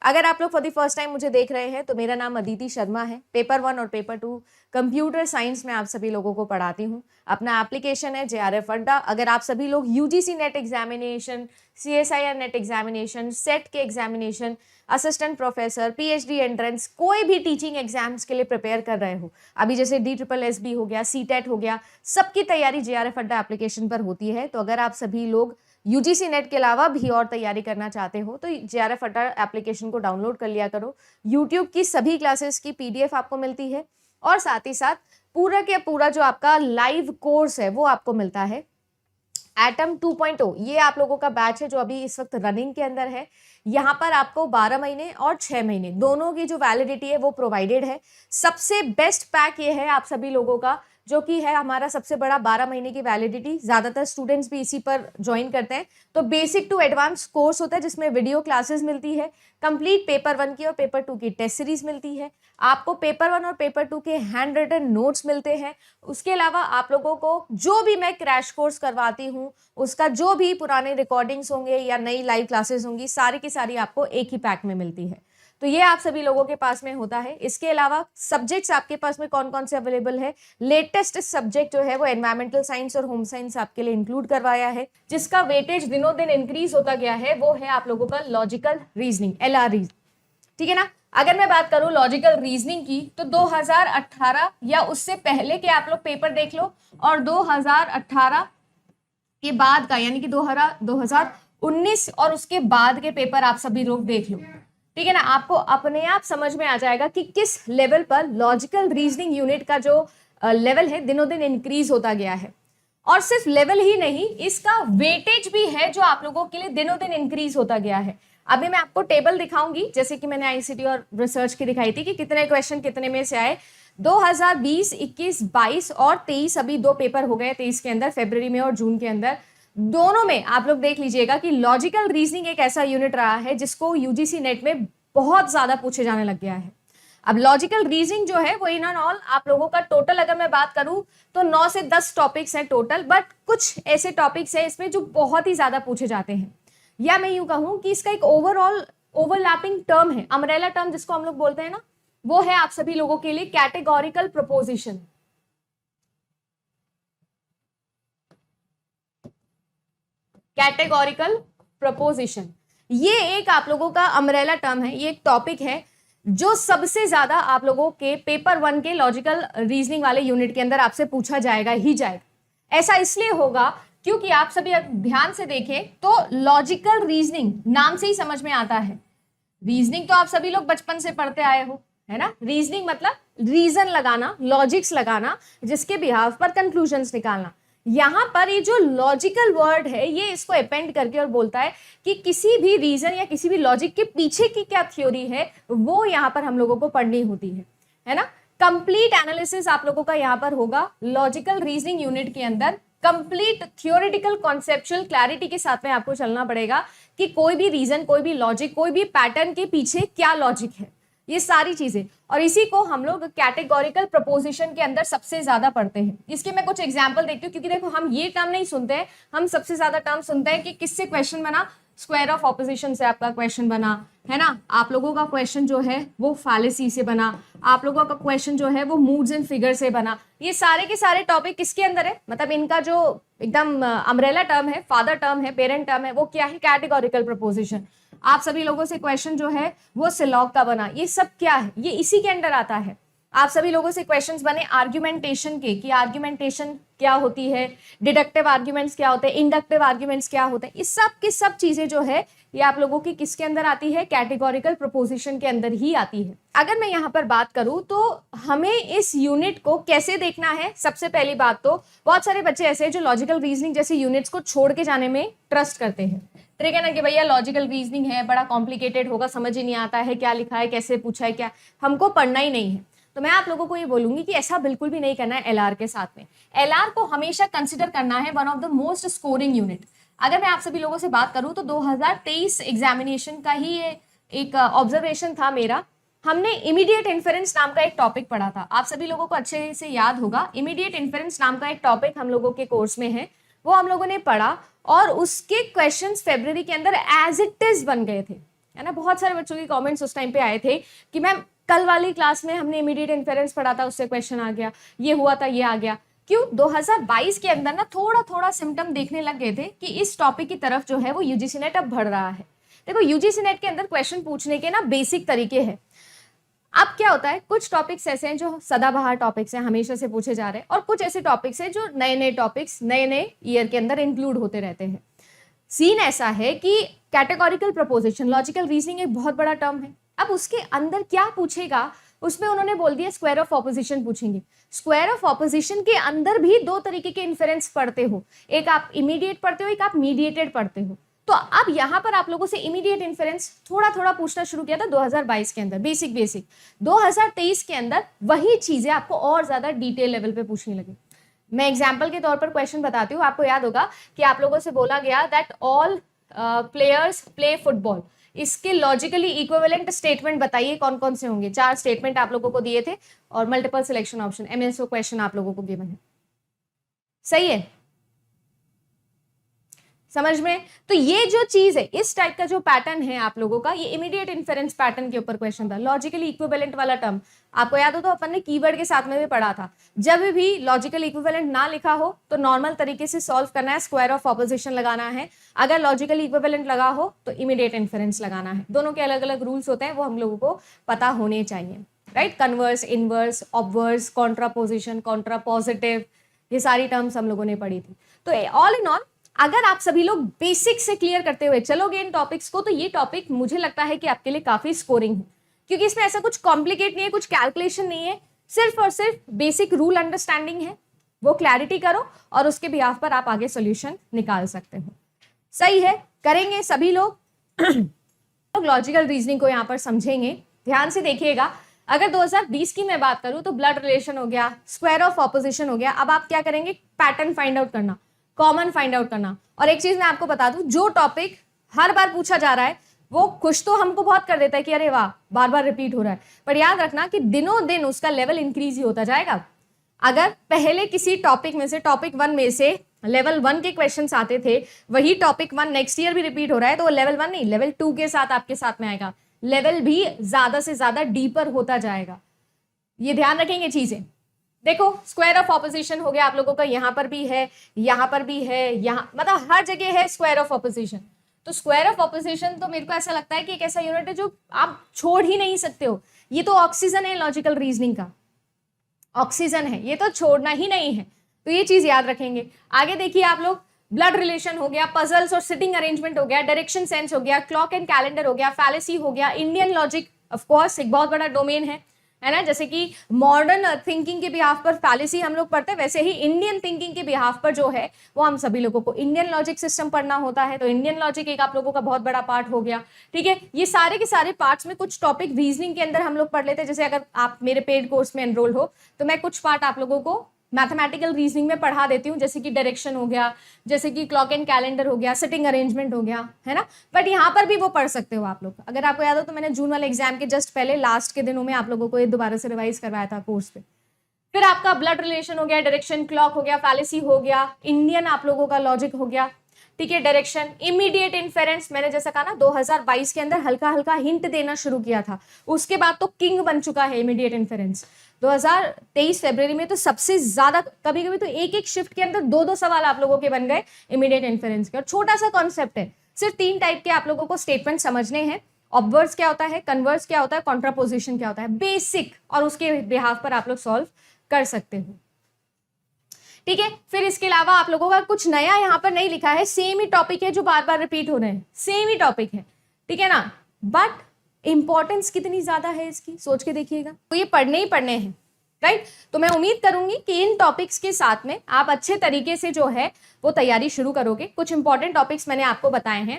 अगर आप लोग फॉर द फर्स्ट टाइम मुझे देख रहे हैं तो मेरा नाम अदिति शर्मा है। पेपर 1 और पेपर 2 कंप्यूटर साइंस में आप सभी लोगों को पढ़ाती हूँ। अपना एप्लीकेशन है JRF अड्डा। अगर आप सभी लोग UGC NET examination, CSIR NET examination, SET के examination, assistant professor, PhD entrance, कोई भी टीचिंग एग्जाम्स के लिए प्रिपेयर कर रहे हो, अभी जैसे DSSB हो गया, CTET हो गया, सबकी तैयारी JRF अड्डा एप्लीकेशन पर होती है। तो अगर आप सभी लोग UGC नेट के अलावा भी और तैयारी करना चाहते हो तो JRF अड्डा एप्लीकेशन को डाउनलोड कर लिया करो। YouTube की सभी क्लासेस की PDF आपको मिलती है और साथ ही साथ पूरा के पूरा जो आपका लाइव कोर्स है वो आपको मिलता है। एटम 2.0 ये आप लोगों का बैच है जो अभी इस वक्त रनिंग के अंदर है। यहाँ पर आपको 12 महीने और 6 महीने दोनों की जो वैलिडिटी है वो प्रोवाइडेड है। सबसे बेस्ट पैक ये है आप सभी लोगों का जो कि है हमारा सबसे बड़ा 12 महीने की वैलिडिटी। ज़्यादातर स्टूडेंट्स भी इसी पर ज्वाइन करते हैं। तो बेसिक टू एडवांस कोर्स होता है जिसमें वीडियो क्लासेस मिलती है, कंप्लीट पेपर 1 की और पेपर 2 की टेस्ट सीरीज मिलती है, आपको पेपर 1 और पेपर 2 के हैंड रिटन नोट्स मिलते हैं। उसके अलावा आप लोगों को जो भी मैं क्रैश कोर्स करवाती हूँ उसका जो भी पुराने रिकॉर्डिंग्स होंगे या नई लाइव क्लासेस होंगी सारी की सारी आपको एक ही पैक में मिलती है। तो ये आप सभी लोगों के पास में होता है। इसके अलावा सब्जेक्ट्स आपके पास में कौन कौन से अवेलेबल है, लेटेस्ट सब्जेक्ट जो है वो एनवायरमेंटल साइंस और होम साइंस आपके लिए इंक्लूड करवाया है, जिसका वेटेज दिनों दिन इंक्रीज होता गया है। वो है आप लोगों का लॉजिकल रीजनिंग, LR, ठीक है ना। अगर मैं बात करूं लॉजिकल रीजनिंग की तो 2018 या उससे पहले के आप लोग पेपर देख लो और 2018 के बाद का यानी कि 2019 और उसके बाद के पेपर आप सभी लोग देख लो, ठीक है ना। आपको अपने आप समझ में आ जाएगा कि किस लेवल पर लॉजिकल रीजनिंग यूनिट का जो लेवल है दिनों दिन इंक्रीज होता गया है। और सिर्फ लेवल ही नहीं, इसका वेटेज भी है जो आप लोगों के लिए दिनों दिन इंक्रीज होता गया है। अभी मैं आपको टेबल दिखाऊंगी जैसे कि मैंने ICT और रिसर्च की दिखाई थी कि कितने क्वेश्चन कितने में से आए। 2020, 21, 22 और 23 अभी 2 पेपर हो गए 23 के अंदर, फरवरी में और जून के अंदर। दोनों में आप लोग देख लीजिएगा कि लॉजिकल रीजनिंग एक ऐसा यूनिट रहा है जिसको UGC नेट में बहुत ज्यादा पूछे जाने लग गया है। अब लॉजिकल रीजनिंग जो है वो इन एंड ऑल आप लोगों का टोटल अगर मैं बात करूं तो 9 से 10 टॉपिक्स हैं टोटल, बट कुछ ऐसे टॉपिक्स हैं इसमें जो बहुत ही ज्यादा पूछे जाते हैं, या मैं यूं कहूं कि इसका एक ओवरऑल ओवरलैपिंग टर्म है, अम्ब्रेला टर्म जिसको हम लोग बोलते हैं ना, वो है आप सभी लोगों के लिए कैटेगोरिकल प्रपोजिशन। कैटेगोरिकल प्रपोजिशन ये एक आप लोगों का अम्ब्रेला टर्म है, ये एक टॉपिक है जो सबसे ज्यादा आप लोगों के पेपर 1 के लॉजिकल रीजनिंग वाले यूनिट के अंदर आपसे पूछा जाएगा ही जाएगा। ऐसा इसलिए होगा क्योंकि आप सभी ध्यान से देखें तो लॉजिकल रीजनिंग नाम से ही समझ में आता है। रीजनिंग तो आप सभी लोग बचपन से पढ़ते आए हो, है ना। रीजनिंग मतलब रीजन लगाना, लॉजिक्स लगाना, जिसके बिहाफ पर कंक्लूजन्स निकालना। यहां पर ये जो लॉजिकल वर्ड है ये इसको अपेंड करके और बोलता है कि किसी भी रीजन या किसी भी लॉजिक के पीछे की क्या थ्योरी है वो यहां पर हम लोगों को पढ़नी होती है ना। कंप्लीट एनालिसिस आप लोगों का यहां पर होगा लॉजिकल रीजनिंग यूनिट के अंदर। कंप्लीट थियोरेटिकल कॉन्सेप्चुअल क्लैरिटी के साथ में आपको चलना पड़ेगा कि कोई भी रीजन, कोई भी लॉजिक, कोई भी पैटर्न के पीछे क्या लॉजिक है, ये सारी चीजें। और इसी को हम लोग कैटेगोरिकल प्रपोजिशन के अंदर सबसे ज्यादा पढ़ते हैं। इसके मैं कुछ एग्जांपल देखती हूँ क्योंकि देखो हम ये टर्म नहीं सुनते हैं, हम सबसे ज्यादा टर्म सुनते हैं कि किससे क्वेश्चन बना, स्क्वायर ऑफ ऑपोजिशन से आपका क्वेश्चन बना, है ना। आप लोगों का क्वेश्चन जो है वो फैलेसी से बना, आप लोगों का क्वेश्चन जो है वो मूड्स एंड फिगर से बना। ये सारे के सारे टॉपिक किसके अंदर है, मतलब इनका जो एकदम अम्ब्रेला टर्म है, फादर टर्म है, पेरेंट टर्म है, वो क्या है, कैटेगोरिकल प्रपोजिशन। आप सभी लोगों से क्वेश्चन जो है वो सिलॉग का बना, ये सब क्या है, ये इसी के अंडर आता है। आप सभी लोगों से क्वेश्चंस बने आर्ग्यूमेंटेशन के कि आर्ग्यूमेंटेशन क्या होती है, डिडक्टिव आर्ग्यूमेंट्स क्या होते हैं, इंडक्टिव आर्ग्यूमेंट्स क्या होते हैं। इस सब की सब चीजें जो है ये आप लोगों की किसके अंदर आती है, कैटेगोरिकल प्रपोजिशन के अंदर ही आती है। अगर मैं यहाँ पर बात करूं तो हमें इस यूनिट को कैसे देखना है, सबसे पहली बात तो बहुत सारे बच्चे ऐसे हैं जो लॉजिकल रीजनिंग जैसे यूनिट्स को छोड़ के जाने में ट्रस्ट करते हैं। ठीक है ना कि भैया लॉजिकल रीजनिंग है, बड़ा कॉम्प्लिकेटेड होगा, समझ ही नहीं आता है क्या लिखा है, कैसे पूछा है, क्या हमको पढ़ना ही नहीं है। तो मैं आप लोगों को ये बोलूंगी कि ऐसा बिल्कुल भी नहीं करना है। LR के साथ में LR को हमेशा कंसिडर करना है one of the most scoring unit. अगर मैं आप सभी लोगों से बात करूं तो 2023 एग्जामिनेशन का ही एक ऑब्जर्वेशन था मेरा। हमने इमीडिएट इन्फेरेंस नाम का एक टॉपिक पढ़ा था, आप सभी लोगों को अच्छे से याद होगा। इमीडिएट इन्फेरेंस नाम का एक टॉपिक हम लोगों के कोर्स में है, वो हम लोगों ने पढ़ा और उसके क्वेश्चंस फरवरी के अंदर एज इट इज बन गए थे। है ना। बहुत सारे बच्चों के कमेंट्स उस टाइम पे आए थे कि मैम कल वाली क्लास में हमने इमीडिएट इन्फेरेंस पढ़ा था, उससे क्वेश्चन आ गया, ये हुआ था, ये आ गया। क्यों? 2022 के अंदर ना थोड़ा थोड़ा सिम्टम देखने लग गए थे कि इस टॉपिक की तरफ जो है वो यूजीसी नेट अब बढ़ रहा है। देखो यूजीसी नेट के अंदर क्वेश्चन पूछने के ना बेसिक तरीके हैं। अब क्या होता है, कुछ टॉपिक्स ऐसे हैं जो सदाबहार टॉपिक्स हैं, हमेशा से पूछे जा रहे हैं, और कुछ ऐसे टॉपिक्स हैं जो नए नए टॉपिक्स नए नए ईयर के अंदर इंक्लूड होते रहते हैं। सीन ऐसा है कि कैटेगोरिकल प्रपोजिशन, लॉजिकल रीजनिंग एक बहुत बड़ा टर्म है। अब उसके अंदर क्या पूछेगा, उसमें उन्होंने बोल दिया स्क्वायर ऑफ ऑपोजिशन पूछेंगे। स्क्वायर ऑफ ऑपोजिशन के अंदर भी दो तरीके के इन्फेरेंस पढ़ते हो, एक आप इमीडिएट पढ़ते हो, एक आप मीडिएटेड पढ़ते हो। तो अब यहां पर आप लोगों से इमीडिएट इन्फेरेंस थोड़ा थोड़ा पूछना शुरू किया था 2022 के अंदर, बेसिक 2023 के अंदर वही चीजें आपको और ज्यादा डिटेल लेवल पे पूछने लगी। मैं एग्जाम्पल के तौर पर क्वेश्चन बताती हूँ। आपको याद होगा कि आप लोगों से बोला गया that all players play football, इसके लॉजिकली इक्विवेलेंट स्टेटमेंट बताइए कौन कौन से होंगे। 4 स्टेटमेंट आप लोगों को दिए थे और multiple selection option, MSO question आप लोगों को गिवन है। सही है, समझ में? तो ये जो चीज है, इस टाइप का जो पैटर्न है आप लोगों का, ये इमीडिएट इन्फेरेंस पैटर्न के ऊपर क्वेश्चन था। लॉजिकली इक्विवेलेंट वाला टर्म आपको याद हो तो अपन ने कीवर्ड के साथ में भी पढ़ा था। जब भी लॉजिकल इक्विवेलेंट ना लिखा हो तो नॉर्मल तरीके से सॉल्व करना है, स्क्वायर ऑफ ऑपोजिशन लगाना है। अगर लॉजिकल इक्विवेलेंट लगा हो तो इमीडिएट इन्फेरेंस लगाना है। दोनों के अलग अलग रूल्स होते हैं, वो हम लोगों को पता होने चाहिए, right. Converse, inverse, ऑब्वर्स, contraposition, contrapositive, ये सारी टर्म्स हम लोगों ने पढ़ी थी। तो ऑल इन ऑल अगर आप सभी लोग बेसिक से क्लियर करते हुए चलोगे इन टॉपिक्स को, तो ये टॉपिक मुझे लगता है कि आपके लिए काफी स्कोरिंग है, क्योंकि इसमें ऐसा कुछ कॉम्प्लिकेट नहीं है, कुछ कैलकुलेशन नहीं है, सिर्फ और सिर्फ बेसिक रूल अंडरस्टैंडिंग है। वो क्लैरिटी करो और उसके बिहाफ पर आप आगे सोल्यूशन निकाल सकते हो। सही है, करेंगे सभी लोग। लॉजिकल रीजनिंग को यहाँ पर समझेंगे, ध्यान से देखिएगा। अगर 2020 की मैं बात करूं तो ब्लड रिलेशन हो गया, स्क्वायर ऑफ ऑपोजिशन हो गया। अब आप क्या करेंगे, पैटर्न फाइंड आउट करना, कॉमन फाइंड आउट करना। और एक चीज मैं आपको बता दूं, जो टॉपिक हर बार पूछा जा रहा है वो खुश तो हमको बहुत कर देता है कि अरे वाह बार बार रिपीट हो रहा है, पर याद रखना कि दिनों दिन उसका लेवल इंक्रीज ही होता जाएगा। अगर पहले किसी टॉपिक में से, टॉपिक 1 में से लेवल 1 के क्वेश्चंस आते थे, वही टॉपिक 1 नेक्स्ट ईयर भी रिपीट हो रहा है, तो वो लेवल 1 नहीं, लेवल 2 के साथ आपके साथ में आएगा। लेवल भी ज्यादा से ज्यादा डीपर होता जाएगा, ये ध्यान रखेंगे चीजें। देखो स्क्वायर ऑफ ऑपोजिशन हो गया आप लोगों का, यहां पर भी है, यहां पर भी है, यहां मतलब हर जगह है स्क्वायर ऑफ ऑपोजिशन। तो स्क्वायर ऑफ ऑपोजिशन तो मेरे को ऐसा लगता है कि एक ऐसा यूनिट है जो आप छोड़ ही नहीं सकते हो। ये तो ऑक्सीजन है लॉजिकल रीजनिंग का, ऑक्सीजन है, ये तो छोड़ना ही नहीं है। तो ये चीज याद रखेंगे। आगे देखिए आप लोग, ब्लड रिलेशन हो गया, पजल्स और सिटिंग अरेंजमेंट हो गया, डायरेक्शन सेंस हो गया, क्लॉक एंड कैलेंडर हो गया, फैलेसी हो गया, इंडियन लॉजिक ऑफ कोर्स एक बहुत बड़ा डोमेन है ना। जैसे कि मॉडर्न थिंकिंग के बिहाफ पर फैलेसी हम लोग पढ़ते हैं, वैसे ही इंडियन थिंकिंग के बिहाफ पर जो है वो हम सभी लोगों को इंडियन लॉजिक सिस्टम पढ़ना होता है। तो इंडियन लॉजिक एक आप लोगों का बहुत बड़ा पार्ट हो गया, ठीक है। ये सारे के सारे पार्ट्स में कुछ टॉपिक रीजनिंग के अंदर हम लोग पढ़ लेते हैं। जैसे अगर आप मेरे पेड कोर्स में एनरोल हो तो मैं कुछ पार्ट आप लोगों को मैथमेटिकल रीजनिंग में पढ़ा देती हूँ, जैसे कि डायरेक्शन हो गया, जैसे कि क्लॉक एंड कैलेंडर हो गया, सिटिंग अरेंजमेंट हो गया, है ना। बट यहाँ पर भी वो पढ़ सकते हो आप लोग। अगर आपको याद हो तो मैंने जून वाले एग्जाम के जस्ट पहले लास्ट के दिनों में आप लोगों को ये दोबारा से रिवाइज करवाया था कोर्स पे। फिर आपका ब्लड रिलेशन हो गया, डायरेक्शन, क्लॉक हो गया, फैलेसी हो गया, इंडियन आप लोगों का लॉजिक हो गया, ठीक है। डायरेक्शन, इमीडिएट इन्फेरेंस, मैंने जैसा कहा ना 2022 के अंदर हल्का हल्का हिंट देना शुरू किया था, उसके बाद तो किंग बन चुका है इमीडिएट इन्फेरेंस। 2023 फरवरी में तो सबसे ज्यादा, कभी कभी तो एक एक शिफ्ट के अंदर 2-2 सवाल आप लोगों के बन गए इमीडिएट इन्फेरेंस के। और छोटा सा कॉन्सेप्ट है, सिर्फ 3 टाइप के आप लोगों को स्टेटमेंट समझने हैं। ऑब्वर्स क्या होता है, कन्वर्स क्या होता है, कॉन्ट्रापोजिशन क्या होता है, बेसिक, और उसके बिहाफ पर आप लोग सॉल्व कर सकते हो, ठीक है। फिर इसके अलावा आप लोगों का कुछ नया यहाँ पर नहीं लिखा है, सेम ही टॉपिक है जो बार बार रिपीट हो रहे हैं, सेम ही टॉपिक है, ठीक है ना। बट इंपॉर्टेंस कितनी ज्यादा है इसकी, सोच के देखिएगा। तो ये पढ़ने ही पढ़ने हैं, राइट। तो मैं उम्मीद करूंगी कि इन टॉपिक्स के साथ में आप अच्छे तरीके से जो है वो तैयारी शुरू करोगे। कुछ इंपॉर्टेंट टॉपिक्स मैंने आपको बताए हैं,